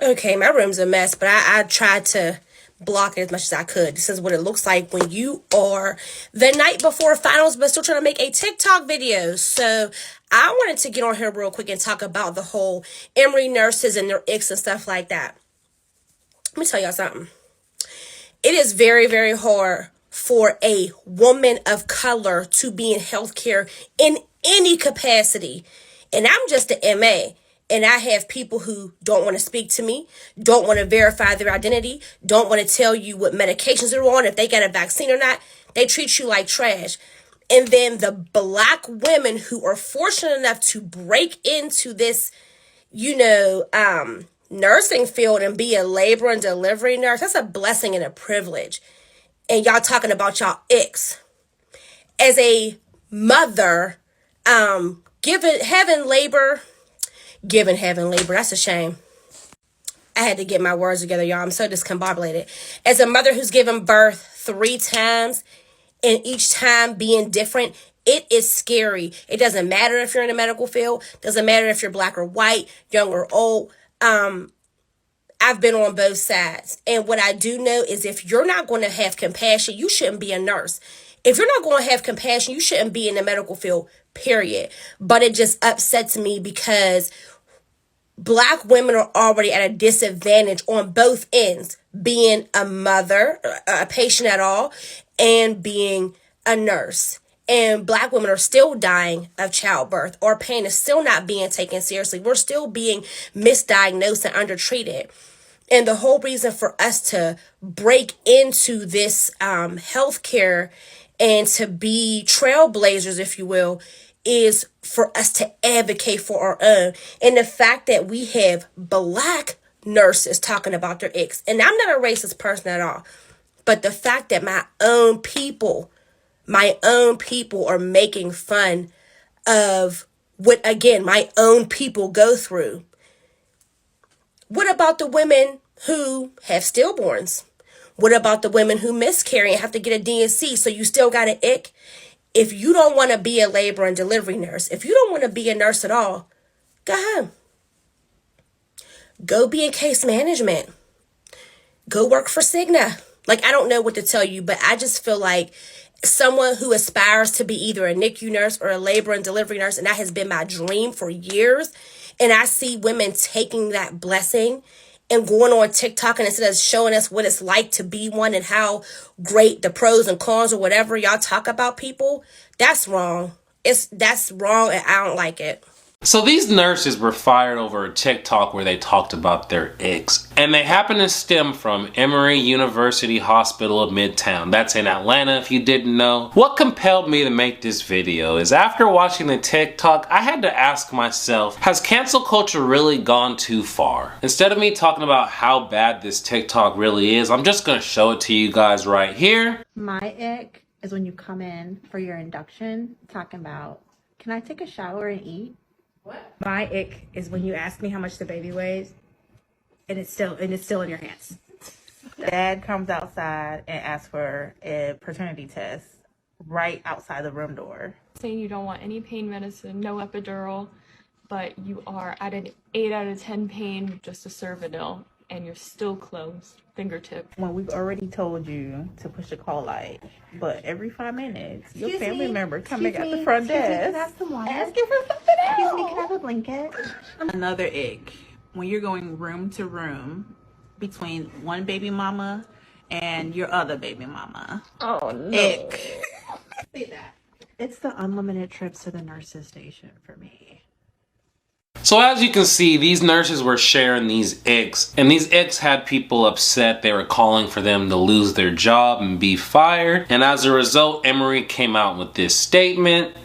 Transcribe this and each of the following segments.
Okay, my room's a mess, but I tried to block it as much as I could. This is what it looks like when you are the night before finals, but still trying to make a TikTok video. So I wanted to get on here real quick and talk about the whole Emory nurses and their icks and stuff like that. Let me tell y'all something. It is very, very hard for a woman of color to be in healthcare in any capacity. And I'm just an MA. And I have people who don't want to speak to me, don't want to verify their identity, don't want to tell you what medications they're on, if they got a vaccine or not. They treat you like trash. And then the black women who are fortunate enough to break into this, nursing field and be a labor and delivery nurse, that's a blessing and a privilege. And y'all talking about y'all icks. As a mother, having labor, that's a shame. I had to get my words together, y'all. I'm so discombobulated. As a mother who's given birth 3 times, and each time being different, it is scary. It doesn't matter if you're in the medical field. Doesn't matter if you're black or white, young or old. I've been on both sides. And what I do know is if you're not going to have compassion, you shouldn't be a nurse. If you're not going to have compassion, you shouldn't be in the medical field, period. But it just upsets me because black women are already at a disadvantage on both ends, being a mother, a patient at all, and being a nurse. And black women are still dying of childbirth, or pain is still not being taken seriously. We're still being misdiagnosed and undertreated. And the whole reason for us to break into this healthcare and to be trailblazers, if you will, is for us to advocate for our own. And the fact that we have black nurses talking about their icks, and I'm not a racist person at all, but the fact that my own people are making fun of what, again, my own people go through. What about the women who have stillborns? What about the women who miscarry and have to get a D&C? So you still got an ick? If you don't want to be a labor and delivery nurse, if you don't want to be a nurse at all, go home. Go be in case management. Go work for Cigna. Like, I don't know what to tell you, but I just feel like someone who aspires to be either a NICU nurse or a labor and delivery nurse, and that has been my dream for years, and I see women taking that blessing and going on TikTok, and instead of showing us what it's like to be one and how great the pros and cons or whatever y'all talk about people, that's wrong. That's wrong, and I don't like it. So these nurses were fired over a TikTok where they talked about their icks. And they happen to stem from Emory University Hospital of Midtown. That's in Atlanta, if you didn't know. What compelled me to make this video is after watching the TikTok, I had to ask myself, has cancel culture really gone too far? Instead of me talking about how bad this TikTok really is, I'm just gonna show it to you guys right here. My ick is when you come in for your induction talking about, can I take a shower and eat? What? My ick is when you ask me how much the baby weighs, and it's still in your hands. Dad comes outside and asks for a paternity test right outside the room door. Saying you don't want any pain medicine, no epidural, but you are at an 8 out of 10 pain, just a Cervidil, and you're still closed, fingertip. When we've already told you to push the call light, but every 5 minutes, your family member coming at the front desk, can I have some water? asking for something else. Excuse me, can I have a blanket? Another ick, when you're going room to room between one baby mama and your other baby mama. Oh no. Ick. Say that. It's the unlimited trips to the nurse's station for me. So as you can see, these nurses were sharing these icks, and these icks had people upset. They were calling for them to lose their job and be fired. And as a result, Emory came out with this statement.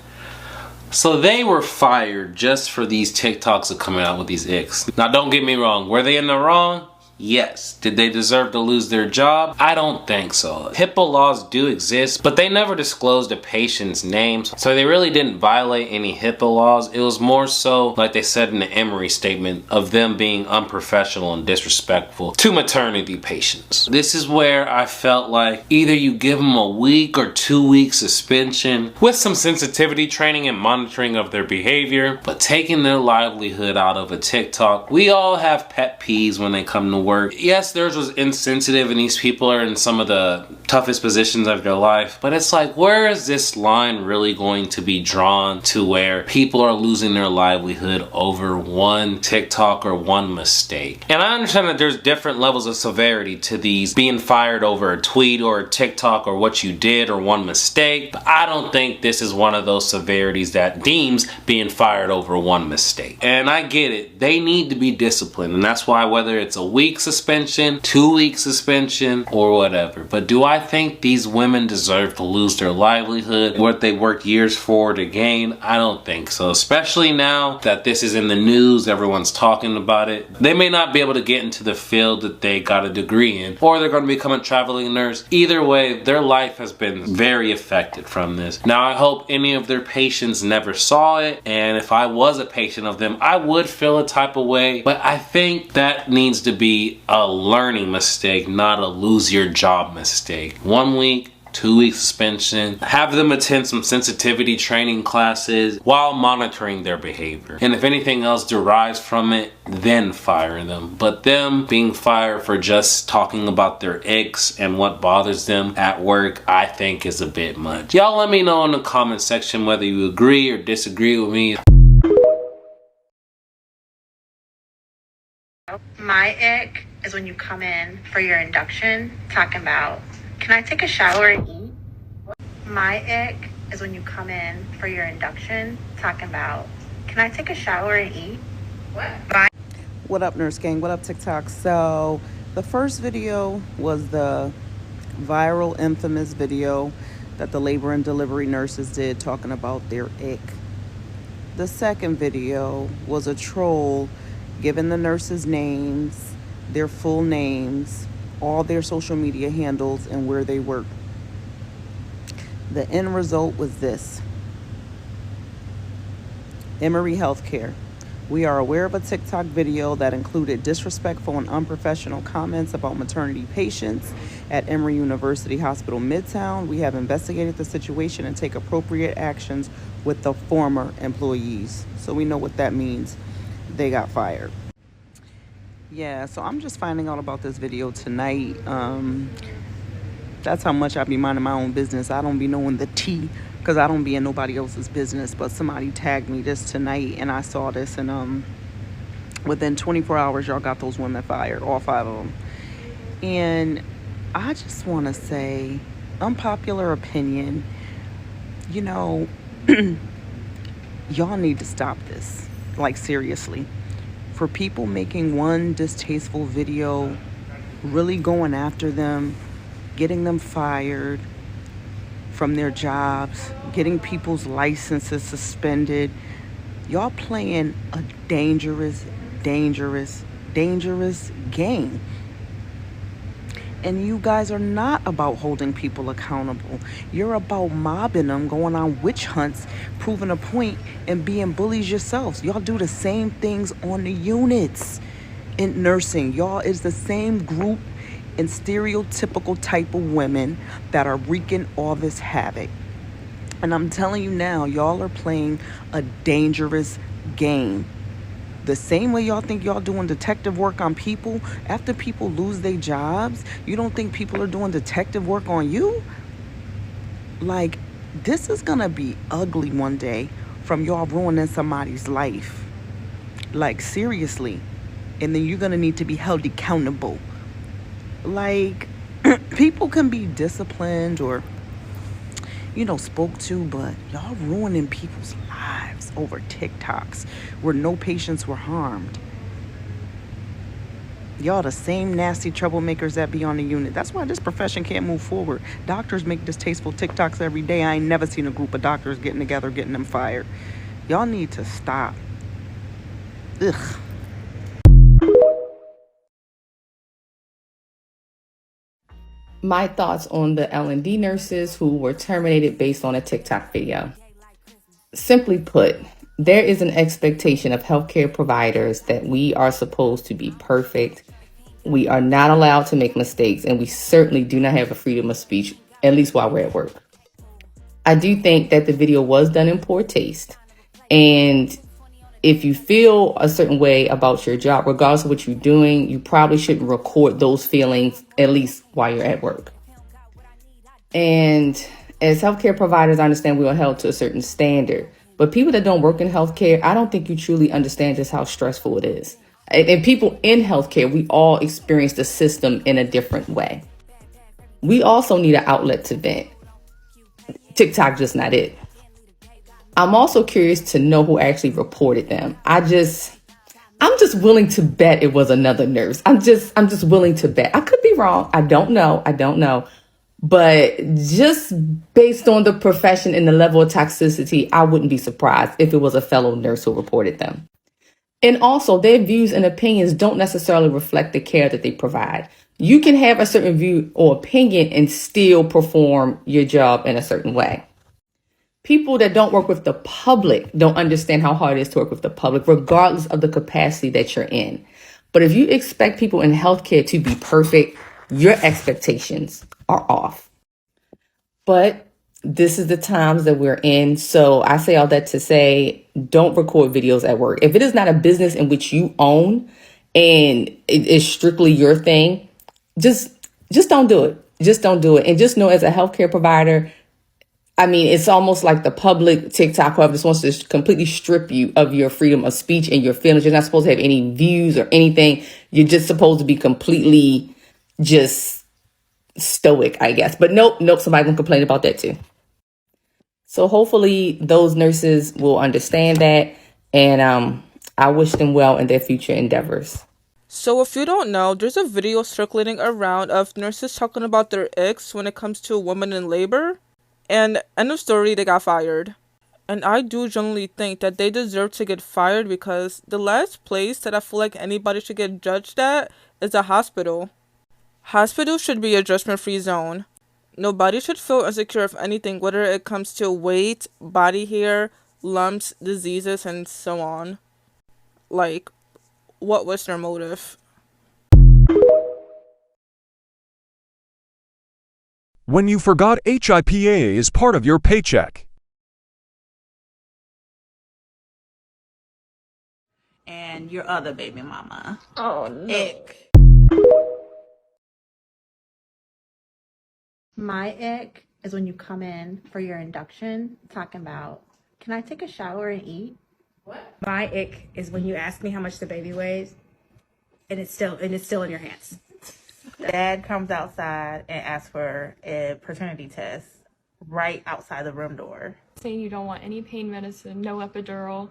So they were fired just for these TikToks of coming out with these icks. Now don't get me wrong, were they in the wrong? Yes. Did they deserve to lose their job? I don't think so. HIPAA laws do exist, but they never disclosed a patient's names, so they really didn't violate any HIPAA laws. It was more so, like they said in the Emory statement, of them being unprofessional and disrespectful to maternity patients. This is where I felt like either you give them a week or 2 week suspension with some sensitivity training and monitoring of their behavior, but taking their livelihood out of a TikTok. We all have pet peeves when they come to work. Yes, theirs was insensitive and these people are in some of the toughest positions of their life, but it's like, where is this line really going to be drawn to where people are losing their livelihood over one TikTok or one mistake? And I understand that there's different levels of severity to these being fired over a tweet or a TikTok or what you did or one mistake, but I don't think this is one of those severities that deems being fired over one mistake. And I get it, they need to be disciplined, and that's why whether it's a week suspension, 2 week suspension, or whatever. But do I think these women deserve to lose their livelihood, what they worked years for to gain? I don't think so, especially now that this is in the news, everyone's talking about it. They may not be able to get into the field that they got a degree in, or they're going to become a traveling nurse. Either way, their life has been very affected from this. Now, I hope any of their patients never saw it, and if I was a patient of them, I would feel a type of way, but I think that needs to be a learning mistake, not a lose your job mistake. 1 week, 2 week suspension, have them attend some sensitivity training classes while monitoring their behavior. And if anything else derives from it, then fire them. But them being fired for just talking about their icks and what bothers them at work, I think is a bit much. Y'all let me know in the comment section whether you agree or disagree with me. My ick is when you come in for your induction talking about, can I take a shower and eat? My ick is when you come in for your induction talking about, can I take a shower and eat? What up, Nurse Gang? What up, TikTok? So the first video was the viral, infamous video that the labor and delivery nurses did talking about their ick. The second video was a troll giving the nurses names, their full names, all their social media handles, and where they work. The end result was this. Emory Healthcare. We are aware of a TikTok video that included disrespectful and unprofessional comments about maternity patients at Emory University Hospital Midtown. We have investigated the situation and take appropriate actions with the former employees. So we know what that means. They got fired. Yeah, so I'm just finding out about this video tonight. That's how much I be minding my own business. I don't be knowing the tea because I don't be in nobody else's business. But somebody tagged me this tonight and I saw this, and within 24 hours y'all got those women fired, all 5 of them. And I just want to say, unpopular opinion, you know, y'all need to stop this. Like, seriously. For people making one distasteful video, really going after them, getting them fired from their jobs, getting people's licenses suspended, y'all playing a dangerous, dangerous, dangerous game. And you guys are not about holding people accountable. You're about mobbing them, going on witch hunts, proving a point, and being bullies yourselves. Y'all do the same things on the units in nursing. Y'all is the same group and stereotypical type of women that are wreaking all this havoc. And I'm telling you now, y'all are playing a dangerous game. The same way y'all think y'all doing detective work on people, after people lose their jobs, you don't think people are doing detective work on you? Like, this is gonna be ugly one day from y'all ruining somebody's life. Like, seriously. And then you're gonna need to be held accountable. Like, people can be disciplined or, you know, spoke to, but y'all ruining people's lives over TikToks where no patients were harmed. Y'all the same nasty troublemakers that be on the unit. That's why this profession can't move forward. Doctors make distasteful TikToks every day. I ain't never seen a group of doctors getting together, getting them fired. Y'all need to stop. Ugh. My thoughts on the L&D nurses who were terminated based on a TikTok video. Simply put, there is an expectation of healthcare providers that we are supposed to be perfect. We are not allowed to make mistakes, and we certainly do not have a freedom of speech, at least while we're at work. I do think that the video was done in poor taste. And if you feel a certain way about your job, regardless of what you're doing, you probably shouldn't record those feelings, at least while you're at work. And as healthcare providers, I understand we are held to a certain standard. But people that don't work in healthcare, I don't think you truly understand just how stressful it is. And people in healthcare, we all experience the system in a different way. We also need an outlet to vent. TikTok just not it. I'm also curious to know who actually reported them. I'm just willing to bet it was another nurse. I'm just willing to bet. I could be wrong. I don't know. But just based on the profession and the level of toxicity, I wouldn't be surprised if it was a fellow nurse who reported them. And also, their views and opinions don't necessarily reflect the care that they provide. You can have a certain view or opinion and still perform your job in a certain way. People that don't work with the public don't understand how hard it is to work with the public, regardless of the capacity that you're in. But if you expect people in healthcare to be perfect, your expectations are off. But this is the times that we're in. So I say all that to say, don't record videos at work. If it is not a business in which you own and it is strictly your thing, just don't do it. Just don't do it. And just know, as a healthcare provider, I mean, it's almost like the public TikTok, whoever just wants to completely strip you of your freedom of speech and your feelings. You're not supposed to have any views or anything. You're just supposed to be completely just stoic, I guess. But nope, somebody's gonna complain about that too. So hopefully those nurses will understand that. And I wish them well in their future endeavors. So if you don't know, there's a video circulating around of nurses talking about their icks when it comes to women in labor. And end of story, they got fired. And I do generally think that they deserve to get fired, because the last place that I feel like anybody should get judged at is a hospital. Hospitals should be a judgment-free zone. Nobody should feel insecure of anything, whether it comes to weight, body hair, lumps, diseases, and so on. Like, what was their motive? When you forgot HIPAA is part of your paycheck. And your other baby mama. Oh no. Ick. My ick is when you come in for your induction talking about, can I take a shower and eat? My ick is when you ask me how much the baby weighs, and it's still in your hands. Dad comes outside and asks for a paternity test right outside the room door. Saying you don't want any pain medicine, no epidural,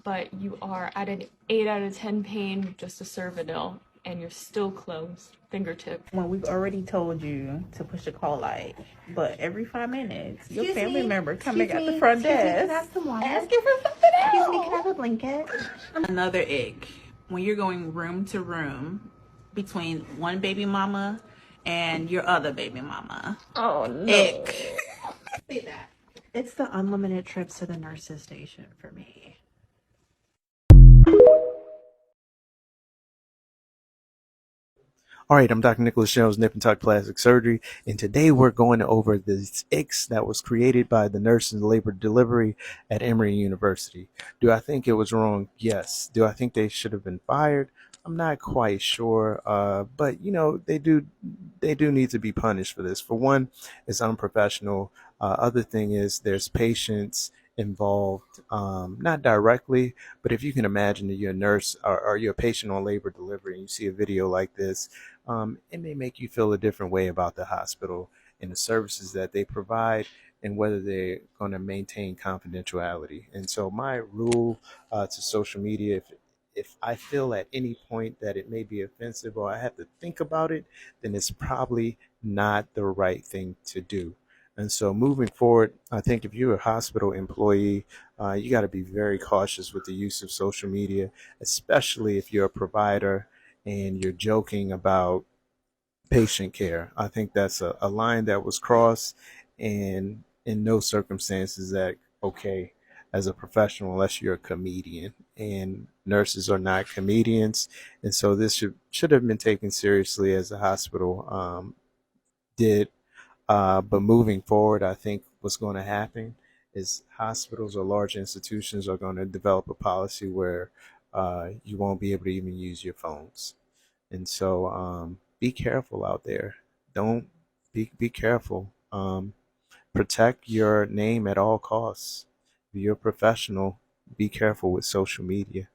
but you are at an 8 out of 10 pain with just a Servanil, and you're still closed, fingertip. When we've already told you to push the call light, but every 5 minutes, your family member coming at the front desk asking for something else. Excuse me, can I have a blanket? Another ick. When you're going room to room between one baby mama and your other baby mama. Oh no. Ick. Say that. It's the unlimited trips to the nurse's station for me. All right, I'm Dr. Nicholas Jones, Nip and Tuck Plastic Surgery, and today we're going over this icks that was created by the nurse in labor delivery at Emory University. Do I think it was wrong? Yes. Do I think they should have been fired? I'm not quite sure, but they do need to be punished for this. For one, it's unprofessional. Other thing is there's patients involved, not directly, but if you can imagine that you're a nurse or you're a patient on labor delivery and you see a video like this, it may make you feel a different way about the hospital and the services that they provide and whether they're going to maintain confidentiality. And so my rule to social media, if I feel at any point that it may be offensive or I have to think about it, then it's probably not the right thing to do. And so moving forward, I think if you're a hospital employee, you got to be very cautious with the use of social media, especially if you're a provider and you're joking about patient care. I think that's a line that was crossed, and in no circumstances that okay as a professional unless you're a comedian, and nurses are not comedians, and so this should have been taken seriously as the hospital did. But moving forward, I think what's going to happen is hospitals or large institutions are going to develop a policy where you won't be able to even use your phones. And so be careful out there. Don't be careful. Protect your name at all costs. If you're a professional, be careful with social media.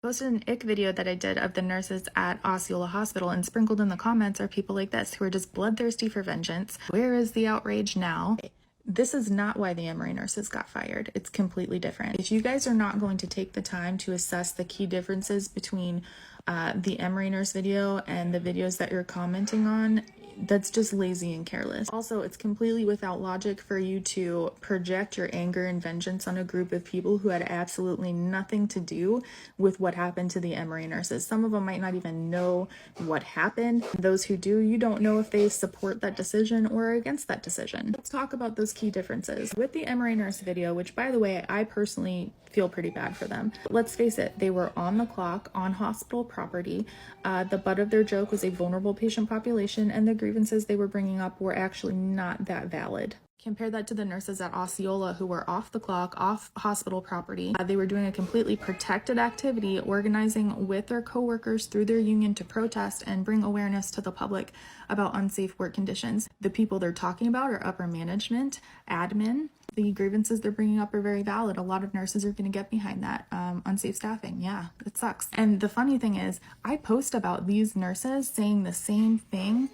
Posted an ick video that I did of the nurses at Osceola Hospital, and sprinkled in the comments are people like this who are just bloodthirsty for vengeance. Where is the outrage now? This is not why the Emory nurses got fired. It's completely different. If you guys are not going to take the time to assess the key differences between the Emory nurse video and the videos that you're commenting on, that's just lazy and careless. Also, it's completely without logic for you to project your anger and vengeance on a group of people who had absolutely nothing to do with what happened to the Emory nurses. Some of them might not even know what happened. Those who do, you don't know if they support that decision or are against that decision. Let's talk about those key differences. With the Emory nurse video, which by the way, I personally feel pretty bad for them. But let's face it, they were on the clock, on hospital property. The butt of their joke was a vulnerable patient population, and the grievances they were bringing up were actually not that valid. Compare that to the nurses at Osceola who were off the clock, off hospital property. They were doing a completely protected activity, organizing with their coworkers through their union to protest and bring awareness to the public about unsafe work conditions. The people they're talking about are upper management, admin. The grievances they're bringing up are very valid. A lot of nurses are going to get behind that. Unsafe staffing, yeah, it sucks. And the funny thing is, I post about these nurses saying the same thing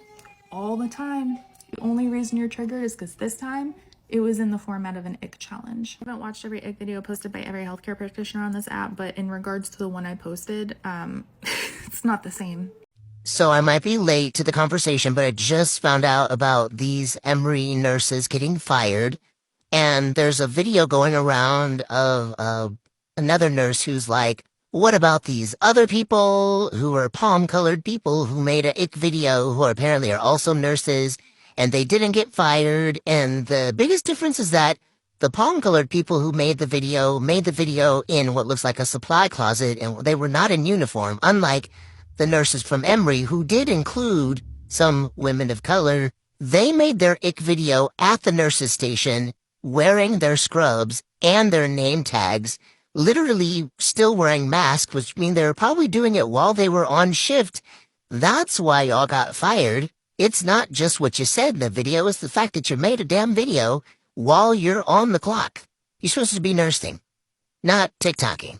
all the time. The only reason you're triggered is because this time it was in the format of an ick challenge. I haven't watched every ick video posted by every healthcare practitioner on this app, but in regards to the one I posted, it's not the same. So I might be late to the conversation, but I just found out about these Emory nurses getting fired. And there's a video going around of another nurse who's like, what about these other people who are palm-colored people who made a ick video who apparently are also nurses, and they didn't get fired? And the biggest difference is that the palm-colored people who made the video in what looks like a supply closet, and they were not in uniform, unlike the nurses from Emory, who did include some women of color. They made their ick video at the nurses' station, wearing their scrubs and their name tags, literally still wearing masks, which means they were probably doing it while they were on shift. That's why y'all got fired. It's not just what you said in the video, it's the fact that you made a damn video while you're on the clock. You're supposed to be nursing, not TikToking.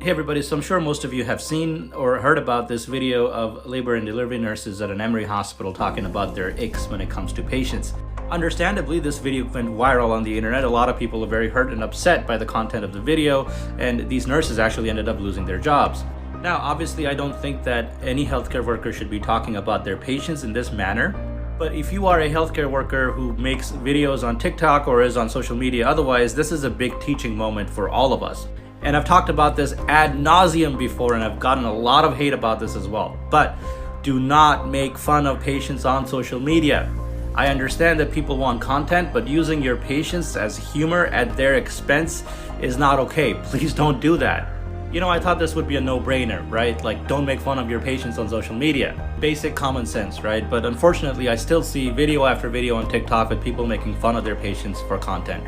Hey everybody, so I'm sure most of you have seen or heard about this video of labor and delivery nurses at an Emory hospital talking about their icks when it comes to patients. Understandably, this video went viral on the internet. A lot of people are very hurt and upset by the content of the video, and these nurses actually ended up losing their jobs. Now, obviously, I don't think that any healthcare worker should be talking about their patients in this manner, but if you are a healthcare worker who makes videos on TikTok or is on social media otherwise, this is a big teaching moment for all of us. And I've talked about this ad nauseum before, and I've gotten a lot of hate about this as well. But do not make fun of patients on social media. I understand that people want content, but using your patients as humor at their expense is not okay. Please don't do that. You know, I thought this would be a no-brainer, right? Like, don't make fun of your patients on social media. Basic common sense, right? But unfortunately, I still see video after video on TikTok with people making fun of their patients for content.